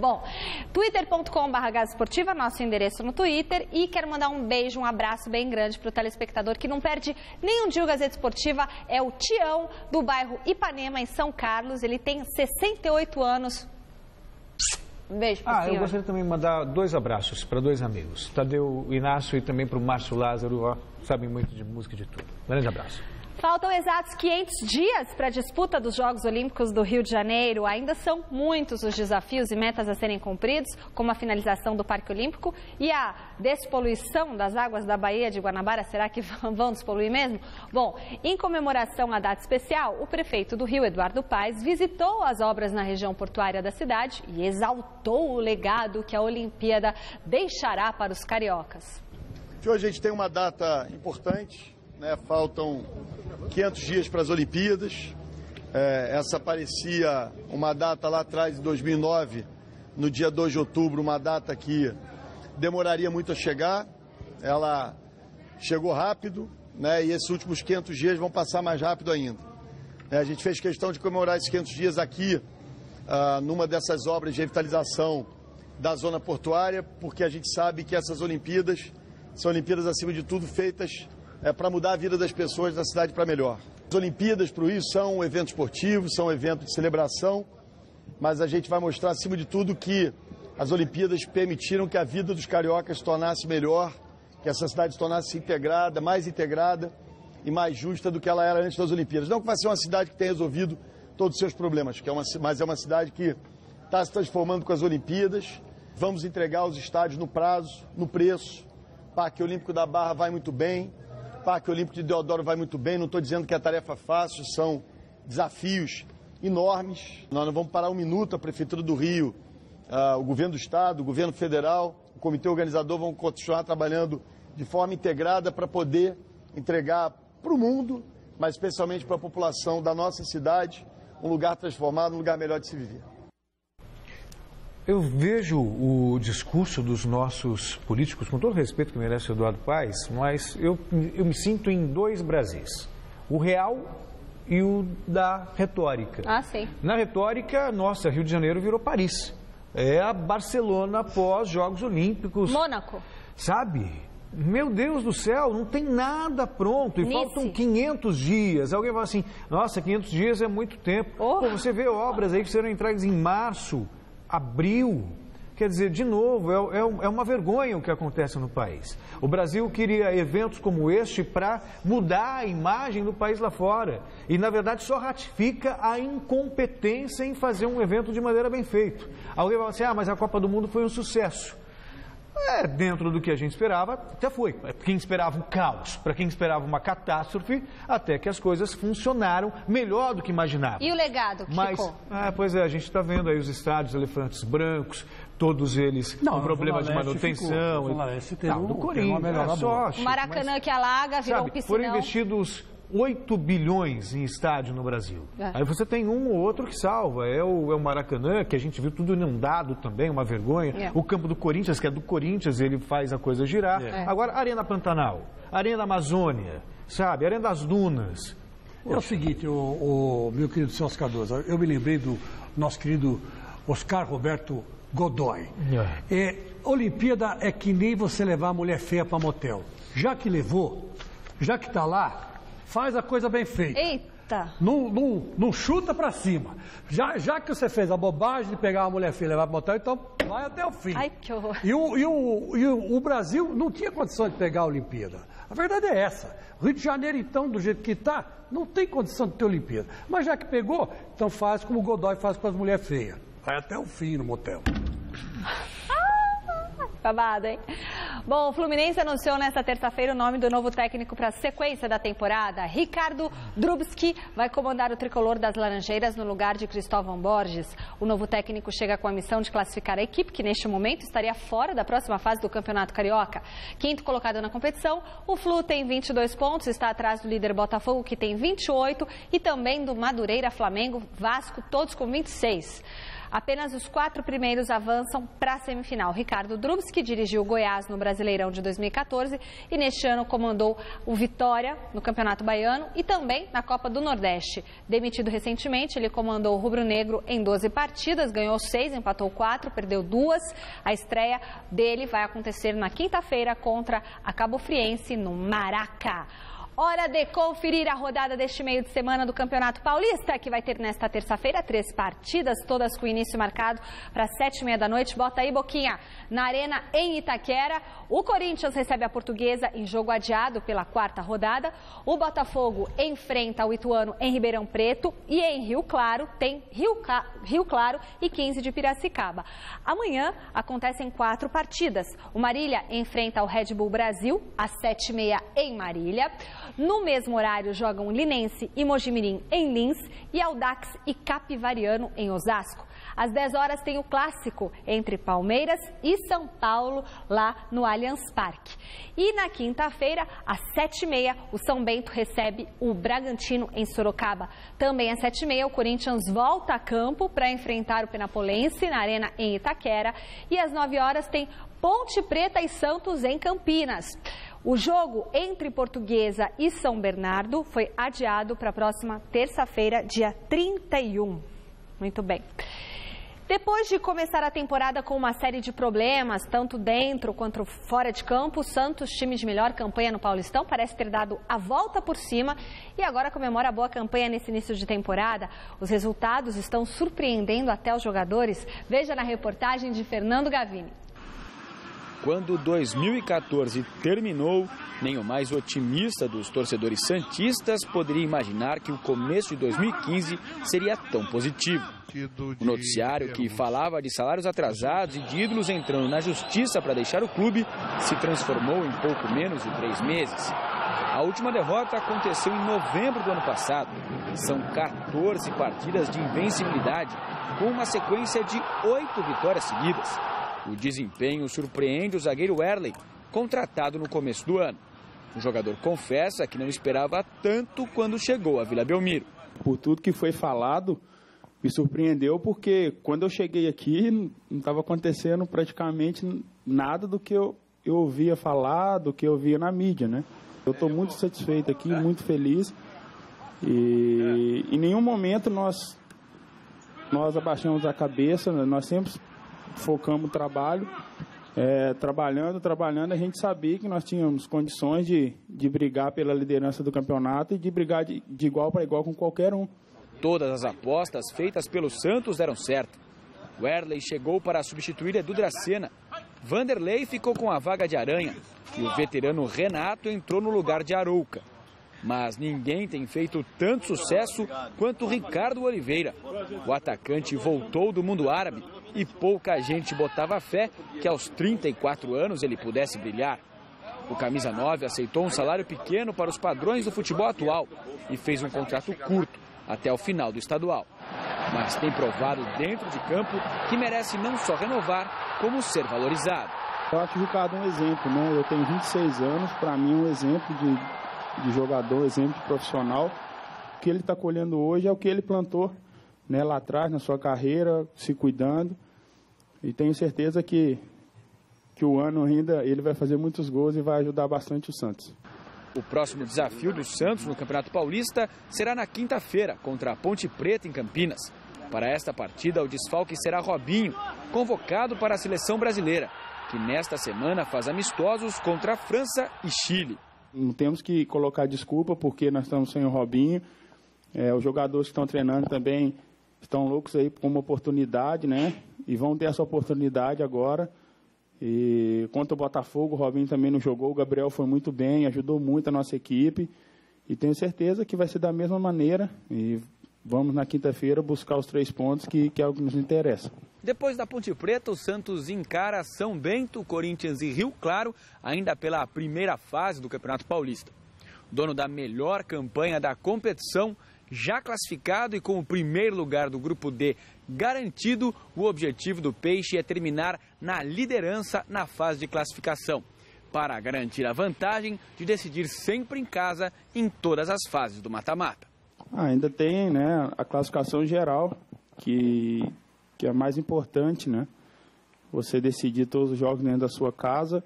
Bom, twitter.com/gazesportiva, nosso endereço no Twitter. E quero mandar um beijo, um abraço bem grande para o telespectador que não perde nenhum dia o Gazeta Esportiva. É o Tião, do bairro Ipanema, em São Carlos. Ele tem 68 anos. Um beijo para o senhor. Eu gostaria também de mandar 2 abraços para 2 amigos. Tadeu Inácio e também para o Márcio Lázaro. Sabem muito de música e de tudo. Grande abraço. Faltam exatos 500 dias para a disputa dos Jogos Olímpicos do Rio de Janeiro. Ainda são muitos os desafios e metas a serem cumpridos, como a finalização do Parque Olímpico e a despoluição das águas da Baía de Guanabara. Será que vão despoluir mesmo? Bom, em comemoração à data especial, o prefeito do Rio, Eduardo Paes, visitou as obras na região portuária da cidade e exaltou o legado que a Olimpíada deixará para os cariocas. Hoje a gente tem uma data importante, né? Faltam 500 dias para as Olimpíadas. Essa parecia uma data lá atrás, em 2009, no dia 2 de outubro, uma data que demoraria muito a chegar. Ela chegou rápido, né? E esses últimos 500 dias vão passar mais rápido ainda. A gente fez questão de comemorar esses 500 dias aqui, numa dessas obras de revitalização da zona portuária, porque a gente sabe que essas Olimpíadas são Olimpíadas, acima de tudo, feitas para mudar a vida das pessoas da cidade para melhor. As Olimpíadas, para isso, são um evento esportivo, são um evento de celebração, mas a gente vai mostrar, acima de tudo, que as Olimpíadas permitiram que a vida dos cariocas se tornasse melhor, que essa cidade se tornasse integrada, mais integrada e mais justa do que ela era antes das Olimpíadas. Não que vai ser uma cidade que tenha resolvido todos os seus problemas, mas é uma cidade que está se transformando com as Olimpíadas. Vamos entregar os estádios no prazo, no preço. O Parque Olímpico da Barra vai muito bem, o Parque Olímpico de Deodoro vai muito bem. Não estou dizendo que é tarefa fácil, são desafios enormes. Nós não vamos parar um minuto. A Prefeitura do Rio, o Governo do Estado, o Governo Federal, o Comitê Organizador vão continuar trabalhando de forma integrada para poder entregar para o mundo, mas especialmente para a população da nossa cidade, um lugar transformado, um lugar melhor de se viver. Eu vejo o discurso dos nossos políticos, com todo o respeito que merece o Eduardo Paes, mas eu me sinto em 2 Brasis, o real e o da retórica. Sim. Na retórica, nossa, Rio de Janeiro virou Paris. É a Barcelona pós Jogos Olímpicos. Mônaco. Sabe? Meu Deus do céu, não tem nada pronto e faltam 500 dias. Alguém fala assim, nossa, 500 dias é muito tempo. Pô, você vê obras aí que serão entregues em março, abril. Quer dizer, de novo, é uma vergonha o que acontece no país. O Brasil queria eventos como este para mudar a imagem do país lá fora. E, na verdade, só ratifica a incompetência em fazer um evento de maneira bem feita. Alguém fala assim, mas a Copa do Mundo foi um sucesso. Dentro do que a gente esperava, até foi. Para quem esperava um caos, para quem esperava uma catástrofe, até que as coisas funcionaram melhor do que imaginava. E o legado que ficou? Pois é, a gente está vendo aí os estádios Elefantes Brancos, todos eles com problema de manutenção. Do Corinthians, o Maracanã que alaga, virou um piscinão. Foram investidos 8 bilhões em estádio no Brasil. Aí você tem um ou outro que salva. É o Maracanã, que a gente viu tudo inundado também, uma vergonha. O campo do Corinthians, que é do Corinthians, ele faz a coisa girar. Agora, Arena Pantanal, Arena Amazônia, sabe? Arena das Dunas. É o seguinte, o meu querido Celso Cardoso, eu me lembrei do nosso querido Oscar Roberto Godoy. Olimpíada é que nem você levar a mulher feia para motel. Já que levou, já que está lá, faz a coisa bem feita. Eita! Não chuta pra cima. Já que você fez a bobagem de pegar uma mulher feia e levar para o motel, então vai até o fim. Ai, que horror. E o Brasil não tinha condição de pegar a Olimpíada. A verdade é essa. O Rio de Janeiro, então, do jeito que está, não tem condição de ter Olimpíada. Mas já que pegou, então faz como o Godoy faz com as mulheres feias. Vai até o fim no motel. Babado, hein? Bom, o Fluminense anunciou nesta terça-feira o nome do novo técnico para a sequência da temporada. Ricardo Drubski vai comandar o tricolor das Laranjeiras no lugar de Cristóvão Borges. O novo técnico chega com a missão de classificar a equipe, que neste momento estaria fora da próxima fase do Campeonato Carioca. Quinto colocado na competição, o Flu tem 22 pontos, está atrás do líder Botafogo, que tem 28, e também do Madureira, Flamengo, Vasco, todos com 26. Apenas os 4 primeiros avançam para a semifinal. Ricardo Drubski dirigiu o Goiás no Brasileirão de 2014 e neste ano comandou o Vitória no Campeonato Baiano e também na Copa do Nordeste. Demitido recentemente, ele comandou o Rubro Negro em 12 partidas, ganhou 6, empatou 4, perdeu 2. A estreia dele vai acontecer na quinta-feira contra a Cabo Friense no Maracá. Hora de conferir a rodada deste meio de semana do Campeonato Paulista, que vai ter nesta terça-feira 3 partidas, todas com início marcado para as 7h30 da noite. Bota aí, Boquinha, na Arena em Itaquera. O Corinthians recebe a Portuguesa em jogo adiado pela 4ª rodada. O Botafogo enfrenta o Ituano em Ribeirão Preto e em Rio Claro tem Rio Claro e 15 de Piracicaba. Amanhã acontecem 4 partidas. O Marília enfrenta o Red Bull Brasil às 7h30 em Marília. No mesmo horário, jogam Linense e Mojimirim em Lins e Audax e Capivariano em Osasco. Às 10 horas tem o clássico entre Palmeiras e São Paulo, lá no Allianz Parque. E na quinta-feira, às 7h30, o São Bento recebe o Bragantino em Sorocaba. Também às 7h30, o Corinthians volta a campo para enfrentar o Penapolense na Arena em Itaquera. E às 9 horas tem Ponte Preta e Santos em Campinas. O jogo entre Portuguesa e São Bernardo foi adiado para a próxima terça-feira, dia 31. Muito bem. Depois de começar a temporada com uma série de problemas, tanto dentro quanto fora de campo, o Santos, time de melhor campanha no Paulistão, parece ter dado a volta por cima e agora comemora a boa campanha nesse início de temporada. Os resultados estão surpreendendo até os jogadores. Veja na reportagem de Fernando Gavini. Quando 2014 terminou, nem o mais otimista dos torcedores santistas poderia imaginar que o começo de 2015 seria tão positivo. O noticiário que falava de salários atrasados e de ídolos entrando na justiça para deixar o clube se transformou em pouco menos de 3 meses. A última derrota aconteceu em novembro do ano passado. São 14 partidas de invencibilidade, com uma sequência de 8 vitórias seguidas. O desempenho surpreende o zagueiro Erley, contratado no começo do ano. O jogador confessa que não esperava tanto quando chegou a Vila Belmiro. Por tudo que foi falado, me surpreendeu porque quando eu cheguei aqui não estava acontecendo praticamente nada do que eu ouvia falar, do que eu via na mídia, né? Eu estou muito satisfeito aqui, muito feliz e em nenhum momento nós abaixamos a cabeça, nós sempre focamos no trabalho. trabalhando, a gente sabia que nós tínhamos condições de brigar pela liderança do campeonato e de brigar de igual para igual com qualquer um. Todas as apostas feitas pelo Santos deram certo. Werley chegou para substituir Edu Dracena. Vanderlei ficou com a vaga de Aranha e o veterano Renato entrou no lugar de Arouca. Mas ninguém tem feito tanto sucesso quanto Ricardo Oliveira. O atacante voltou do mundo árabe e pouca gente botava fé que aos 34 anos ele pudesse brilhar. O camisa 9 aceitou um salário pequeno para os padrões do futebol atual e fez um contrato curto até o final do estadual. Mas tem provado dentro de campo que merece não só renovar, como ser valorizado. Eu acho o Ricardo um exemplo, né? Eu tenho 26 anos, para mim um exemplo de jogador, exemplo de profissional. O que ele está colhendo hoje é o que ele plantou, né, lá atrás na sua carreira, se cuidando. E tenho certeza que o ano ainda ele vai fazer muitos gols e vai ajudar bastante o Santos. O próximo desafio do Santos no Campeonato Paulista será na quinta-feira, contra a Ponte Preta, em Campinas. Para esta partida, o desfalque será Robinho, convocado para a seleção brasileira, que nesta semana faz amistosos contra a França e Chile. Não temos que colocar desculpa porque nós estamos sem o Robinho. Os jogadores que estão treinando também estão loucos aí com uma oportunidade, né? E vão ter essa oportunidade agora. E contra o Botafogo, o Robinho também não jogou, o Gabriel foi muito bem, ajudou muito a nossa equipe. E tenho certeza que vai ser da mesma maneira. E vamos na quinta-feira buscar os 3 pontos, que é o que nos interessa. Depois da Ponte Preta, o Santos encara São Bento, Corinthians e Rio Claro, ainda pela primeira fase do Campeonato Paulista. Dono da melhor campanha da competição, já classificado e com o primeiro lugar do Grupo D garantido, o objetivo do Peixe é terminar na liderança na fase de classificação, para garantir a vantagem de decidir sempre em casa em todas as fases do mata-mata. Ainda tem, né, a classificação geral, que é mais importante, né? Você decidir todos os jogos dentro da sua casa.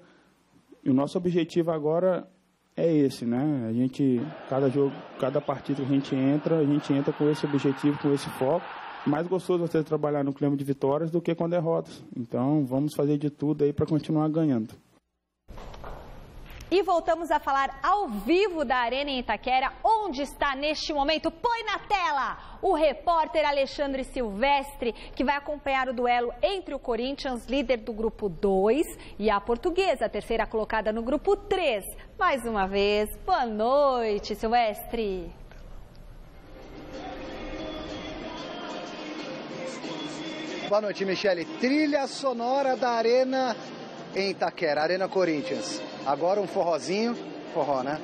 E o nosso objetivo agora é esse, né? A gente, cada jogo, cada partida que a gente entra com esse objetivo, com esse foco. Mais gostoso você trabalhar no clima de vitórias do que com derrotas. Então, vamos fazer de tudo aí para continuar ganhando. E voltamos a falar ao vivo da Arena em Itaquera, onde está neste momento, põe na tela, o repórter Alexandre Silvestre, que vai acompanhar o duelo entre o Corinthians, líder do grupo 2, e a Portuguesa, terceira colocada no grupo 3. Mais uma vez, boa noite, Silvestre. Boa noite, Michele. Trilha sonora da Arena em Itaquera, Arena Corinthians. Agora um forrozinho, forró, né?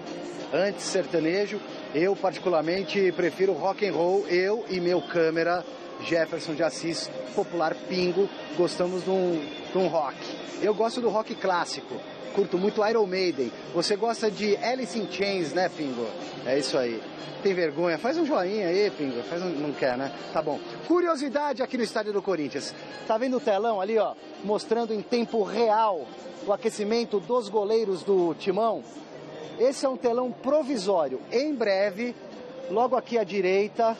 Antes sertanejo, eu particularmente prefiro rock and roll, eu e meu câmera Jefferson de Assis, popular Pingo, gostamos de um rock. Eu gosto do rock clássico, curto muito Iron Maiden. Você gosta de Alice in Chains, né, Pingo? É isso aí. Tem vergonha? Faz um joinha aí, Pingo. Não quer, né? Tá bom. Curiosidade aqui no estádio do Corinthians. Tá vendo o telão ali, ó? Mostrando em tempo real o aquecimento dos goleiros do Timão? Esse é um telão provisório. Em breve, logo aqui à direita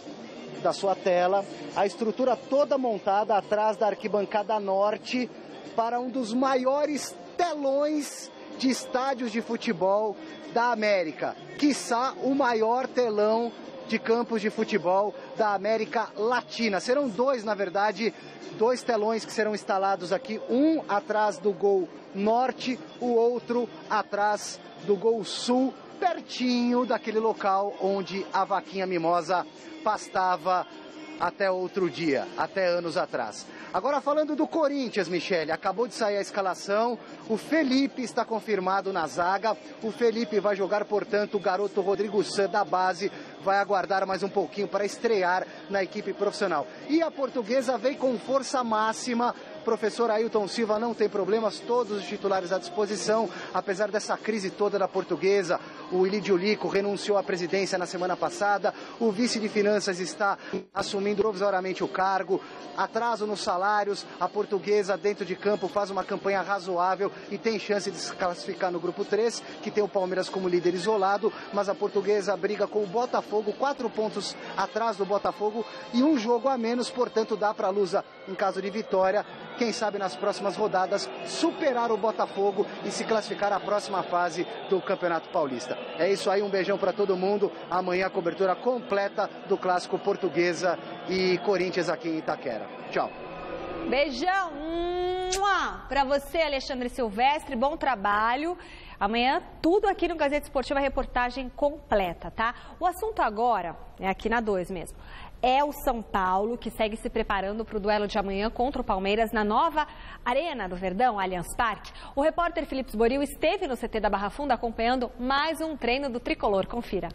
da sua tela, a estrutura toda montada atrás da arquibancada norte para um dos maiores telões de estádios de futebol da América, quiçá o maior telão de campos de futebol da América Latina. Serão dois, na verdade, dois telões que serão instalados aqui, um atrás do gol norte, o outro atrás do gol sul, pertinho daquele local onde a vaquinha mimosa pastava até outro dia, até anos atrás. Agora falando do Corinthians, Michele, acabou de sair a escalação, o Felipe está confirmado na zaga, o Felipe vai jogar, portanto, o garoto Rodrigo San da base vai aguardar mais um pouquinho para estrear na equipe profissional. E a Portuguesa vem com força máxima. Professor Ailton Silva não tem problemas, todos os titulares à disposição, apesar dessa crise toda da Portuguesa. O Ilídio Lico renunciou à presidência na semana passada, o vice de finanças está assumindo provisoriamente o cargo, atraso nos salários, a Portuguesa dentro de campo faz uma campanha razoável e tem chance de se classificar no grupo 3, que tem o Palmeiras como líder isolado, mas a Portuguesa briga com o Botafogo, 4 pontos atrás do Botafogo e um jogo a menos, portanto dá para a Lusa, em caso de vitória, quem sabe nas próximas rodadas superar o Botafogo e se classificar à próxima fase do Campeonato Paulista. É isso aí, um beijão para todo mundo. Amanhã a cobertura completa do clássico Portuguesa e Corinthians aqui em Itaquera. Tchau. Beijão para você, Alexandre Silvestre, bom trabalho. Amanhã, tudo aqui no Gazeta Esportiva, reportagem completa, tá? O assunto agora, é aqui na 2 mesmo, é o São Paulo, que segue se preparando para o duelo de amanhã contra o Palmeiras na nova Arena do Verdão, Allianz Parque. O repórter Felipe Sboril esteve no CT da Barra Funda acompanhando mais um treino do Tricolor. Confira.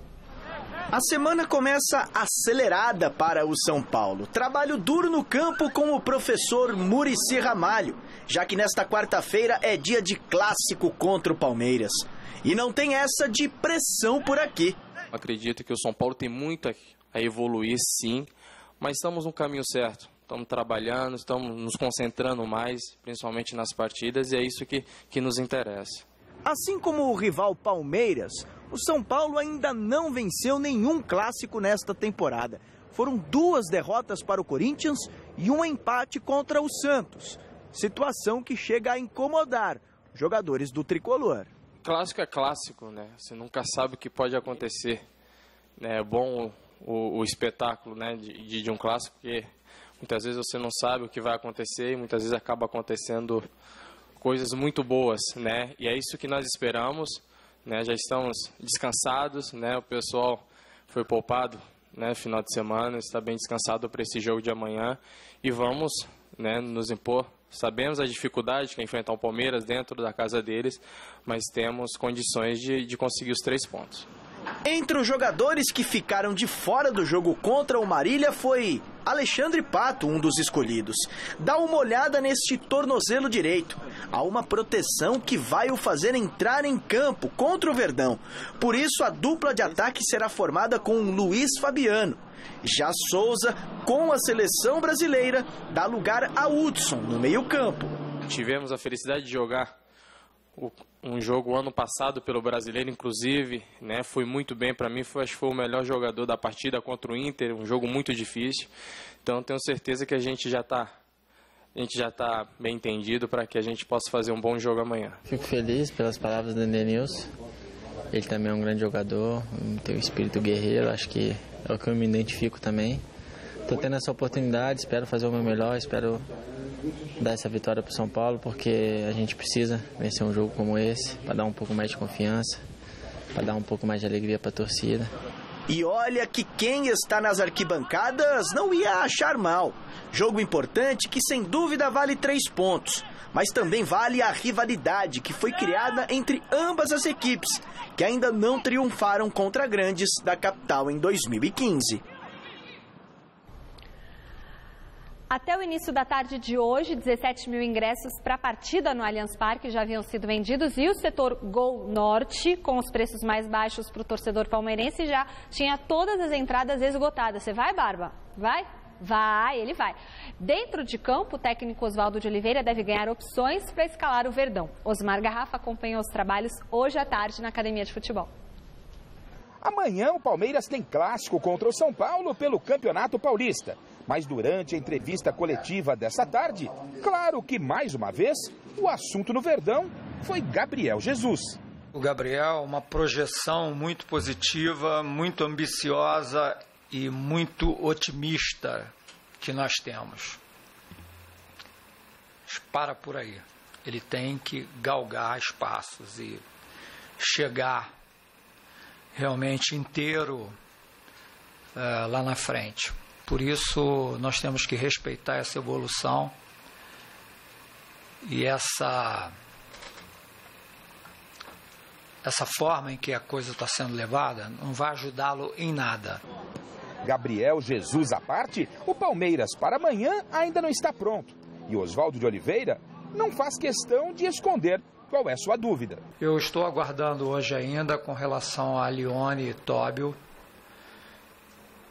A semana começa acelerada para o São Paulo. Trabalho duro no campo com o professor Muricy Ramalho, já que nesta quarta-feira é dia de clássico contra o Palmeiras. E não tem essa de pressão por aqui. Acredito que o São Paulo tem muito a evoluir, sim, mas estamos no caminho certo. Estamos trabalhando, estamos nos concentrando mais, principalmente nas partidas, e é isso que nos interessa. Assim como o rival Palmeiras, o São Paulo ainda não venceu nenhum clássico nesta temporada. Foram 2 derrotas para o Corinthians e um empate contra o Santos. Situação que chega a incomodar os jogadores do Tricolor. Clássico é clássico, né? Você nunca sabe o que pode acontecer. É bom o espetáculo, né, de um clássico, porque muitas vezes você não sabe o que vai acontecer e muitas vezes acaba acontecendo coisas muito boas, né? E é isso que nós esperamos, né? Já estamos descansados, né? O pessoal foi poupado, né, final de semana, está bem descansado para esse jogo de amanhã e vamos, né, nos impor. Sabemos a dificuldade que é enfrentar o Palmeiras dentro da casa deles, mas temos condições de conseguir os 3 pontos. Entre os jogadores que ficaram de fora do jogo contra o Marília foi Alexandre Pato, um dos escolhidos. Dá uma olhada neste tornozelo direito. Há uma proteção que vai o fazer entrar em campo contra o Verdão. Por isso a dupla de ataque será formada com Luiz Fabiano. Já Souza, com a seleção brasileira, dá lugar a Hudson no meio-campo. Tivemos a felicidade de jogar um jogo ano passado pelo Brasileiro, inclusive, né, foi muito bem para mim, acho que foi o melhor jogador da partida contra o Inter, um jogo muito difícil, então tenho certeza que a gente já está bem entendido para que a gente possa fazer um bom jogo amanhã. Fico feliz pelas palavras do Edenilson, ele também é um grande jogador, tem um espírito guerreiro, acho que é o que eu me identifico também. Estou tendo essa oportunidade, espero fazer o meu melhor, espero dar essa vitória para o São Paulo, porque a gente precisa vencer um jogo como esse, para dar um pouco mais de confiança, para dar um pouco mais de alegria para a torcida. E olha que quem está nas arquibancadas não ia achar mal. Jogo importante que sem dúvida vale 3 pontos, mas também vale a rivalidade que foi criada entre ambas as equipes, que ainda não triunfaram contra grandes da capital em 2015. Até o início da tarde de hoje, 17 mil ingressos para a partida no Allianz Parque já haviam sido vendidos e o setor Gol Norte, com os preços mais baixos para o torcedor palmeirense, já tinha todas as entradas esgotadas. Você vai, Barba? Vai? Vai, ele vai. Dentro de campo, o técnico Oswaldo de Oliveira deve ganhar opções para escalar o Verdão. Osmar Garrafa acompanhou os trabalhos hoje à tarde na Academia de Futebol. Amanhã o Palmeiras tem clássico contra o São Paulo pelo Campeonato Paulista. Mas durante a entrevista coletiva dessa tarde, claro que mais uma vez, o assunto no Verdão foi Gabriel Jesus. O Gabriel, uma projeção muito positiva, muito ambiciosa e muito otimista que nós temos. Para por aí. Ele tem que galgar espaços e chegar realmente inteiro lá na frente. Por isso, nós temos que respeitar essa evolução e essa forma em que a coisa está sendo levada não vai ajudá-lo em nada. Gabriel Jesus à parte, o Palmeiras para amanhã ainda não está pronto. E Oswaldo de Oliveira não faz questão de esconder qual é sua dúvida. Eu estou aguardando hoje ainda com relação a Lione e Tóbio.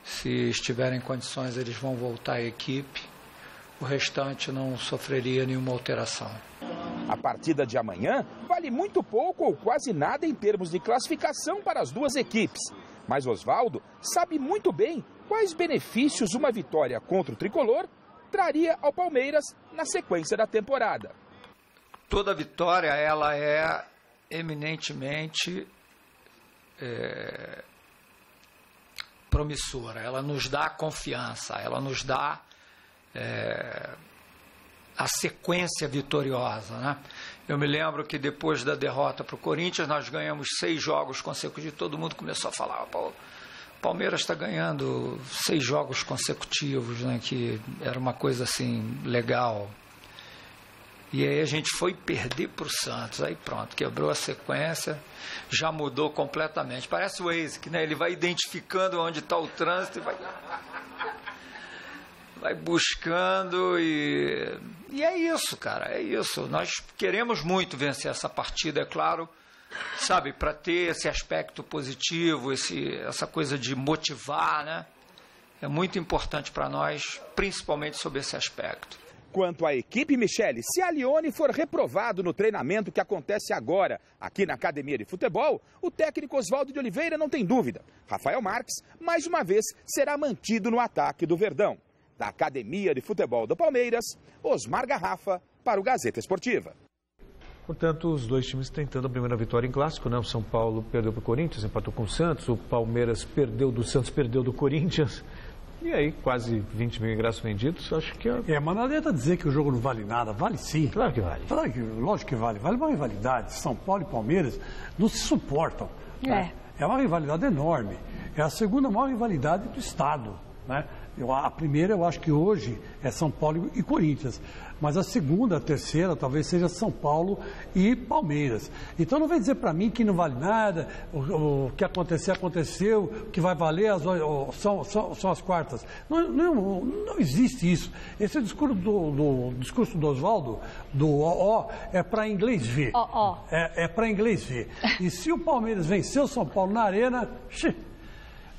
Se estiverem em condições, eles vão voltar à equipe. O restante não sofreria nenhuma alteração. A partida de amanhã vale muito pouco ou quase nada em termos de classificação para as duas equipes. Mas Oswaldo sabe muito bem quais benefícios uma vitória contra o Tricolor traria ao Palmeiras na sequência da temporada. Toda vitória ela é eminentemente promissora, ela nos dá confiança, ela nos dá a sequência vitoriosa, né? Eu me lembro que depois da derrota para o Corinthians, nós ganhamos 6 jogos consecutivos, todo mundo começou a falar, o Palmeiras está ganhando 6 jogos consecutivos, né? Que era uma coisa assim, legal. E aí a gente foi perder para o Santos, aí pronto, quebrou a sequência, já mudou completamente. Parece o Waze, que, né, ele vai identificando onde está o trânsito e vai buscando e é isso, cara, é isso. Nós queremos muito vencer essa partida, é claro, sabe, para ter esse aspecto positivo, essa coisa de motivar, né? É muito importante para nós, principalmente sobre esse aspecto. Quanto à equipe, Michele, se a Lione for reprovado no treinamento que acontece agora aqui na Academia de Futebol, o técnico Oswaldo de Oliveira não tem dúvida. Rafael Marques, mais uma vez, será mantido no ataque do Verdão. Da Academia de Futebol do Palmeiras, Osmar Garrafa para o Gazeta Esportiva. Portanto, os dois times tentando a primeira vitória em clássico, né? O São Paulo perdeu para o Corinthians, empatou com o Santos, o Palmeiras perdeu do Santos, perdeu do Corinthians. E aí, quase 20 mil ingressos vendidos, acho que mas não adianta dizer que o jogo não vale nada. Vale sim. Claro que vale. Lógico que vale. Vale uma rivalidade. São Paulo e Palmeiras não se suportam. É uma rivalidade enorme. É a segunda maior rivalidade do Estado, né? A primeira, eu acho que hoje é São Paulo e Corinthians. Mas a segunda, a terceira, talvez seja São Paulo e Palmeiras. Então não vem dizer para mim que não vale nada, o que aconteceu, o que vai valer são as quartas. Não existe isso. Esse discurso do Oswaldo, é para inglês ver. É para inglês ver. E se o Palmeiras vencer o São Paulo na Arena,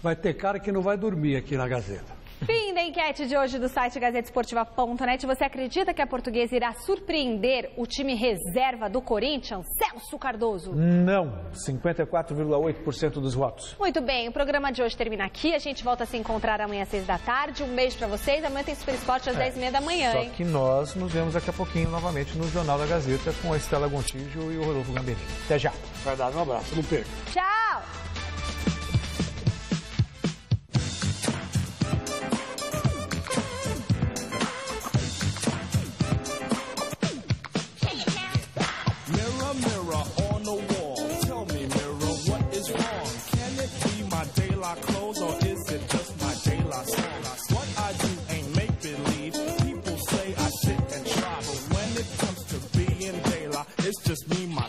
vai ter cara que não vai dormir aqui na Gazeta. Fim da enquete de hoje do site gazetesportiva.net. Você acredita que a Portuguesa irá surpreender o time reserva do Corinthians? Celso Cardoso. Não, 54,8% dos votos. Muito bem, o programa de hoje termina aqui. A gente volta a se encontrar amanhã às 6 da tarde. Um beijo pra vocês. Amanhã tem Super Esporte às 10h30 da manhã. Só que nós nos vemos daqui a pouquinho novamente no Jornal da Gazeta com a Estela Gontijo e o Rodolfo Gamberini. Até já. Vai dar um abraço, não perca. Tchau.